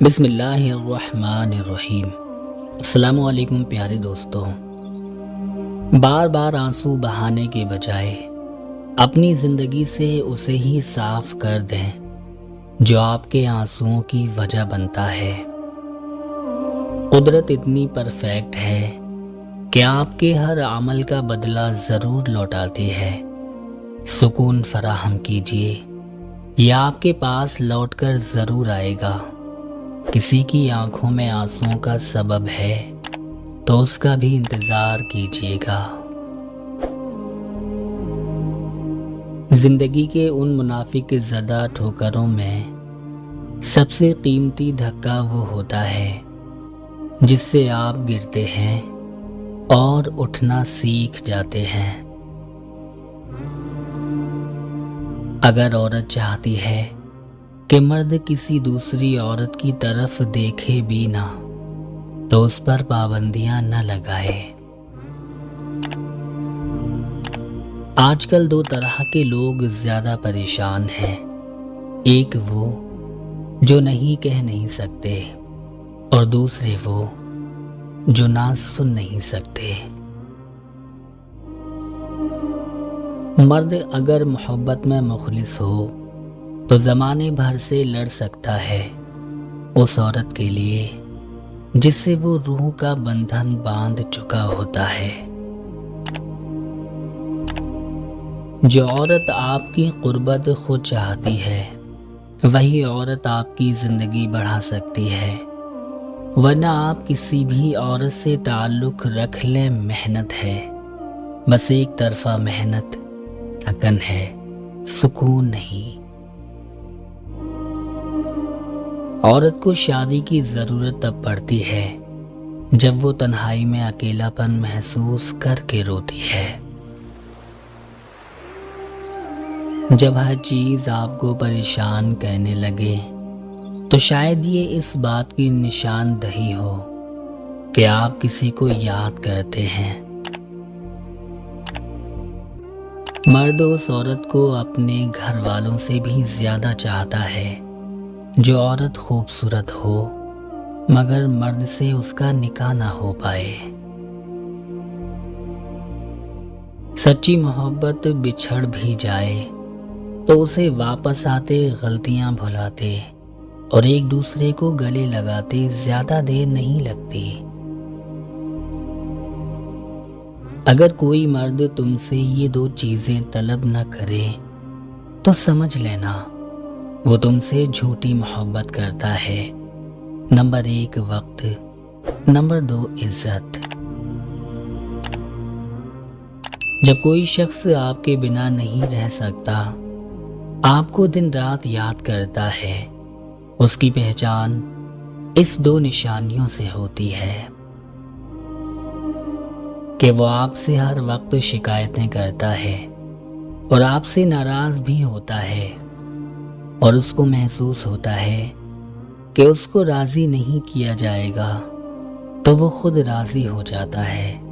बिस्मिल्लाहिर्रहमानिर्रहीम। अस्सलामुअलैकुम प्यारे दोस्तों। बार बार आंसू बहाने के बजाय अपनी ज़िंदगी से उसे ही साफ कर दें जो आपके आंसुओं की वजह बनता है। कुदरत इतनी परफेक्ट है कि आपके हर अमल का बदला ज़रूर लौटाती है। सुकून फराहम कीजिए, यह आपके पास लौटकर ज़रूर आएगा। किसी की आंखों में आंसुओं का सबब है तो उसका भी इंतज़ार कीजिएगा। जिंदगी के उन मुनाफिक ज़दा ठोकरों में सबसे कीमती धक्का वो होता है जिससे आप गिरते हैं और उठना सीख जाते हैं। अगर औरत चाहती है कि मर्द किसी दूसरी औरत की तरफ देखे भी ना तो उस पर पाबंदियां न लगाए। आजकल दो तरह के लोग ज्यादा परेशान हैं। एक वो जो नहीं कह नहीं सकते और दूसरे वो जो ना सुन नहीं सकते। मर्द अगर मोहब्बत में मुखलिस हो तो ज़माने भर से लड़ सकता है उस औरत के लिए जिससे वो रूह का बंधन बांध चुका होता है। जो औरत आपकी कुर्बत खुद चाहती है वही औरत आपकी ज़िंदगी बढ़ा सकती है, वरना आप किसी भी औरत से ताल्लुक़ रख लें मेहनत है, बस एक तरफा मेहनत, थकन है, सुकून नहीं। औरत को शादी की ज़रूरत तब पड़ती है जब वो तन्हाई में अकेलापन महसूस करके रोती है। जब हर चीज़ आपको परेशान करने लगे तो शायद ये इस बात की निशानदही हो कि आप किसी को याद करते हैं। मर्द उस औरत को अपने घर वालों से भी ज़्यादा चाहता है जो औरत खूबसूरत हो मगर मर्द से उसका निकाह ना हो पाए। सच्ची मोहब्बत बिछड़ भी जाए तो उसे वापस आते गलतियां भुलाते और एक दूसरे को गले लगाते ज्यादा देर नहीं लगती। अगर कोई मर्द तुमसे ये दो चीजें तलब न करे तो समझ लेना वो तुमसे झूठी मोहब्बत करता है। नंबर 1 वक्त, नंबर 2 इज्जत। जब कोई शख्स आपके बिना नहीं रह सकता, आपको दिन रात याद करता है, उसकी पहचान इस दो निशानियों से होती है कि वो आपसे हर वक्त शिकायतें करता है और आपसे नाराज भी होता है और उसको महसूस होता है कि उसको राज़ी नहीं किया जाएगा तो वो खुद राज़ी हो जाता है।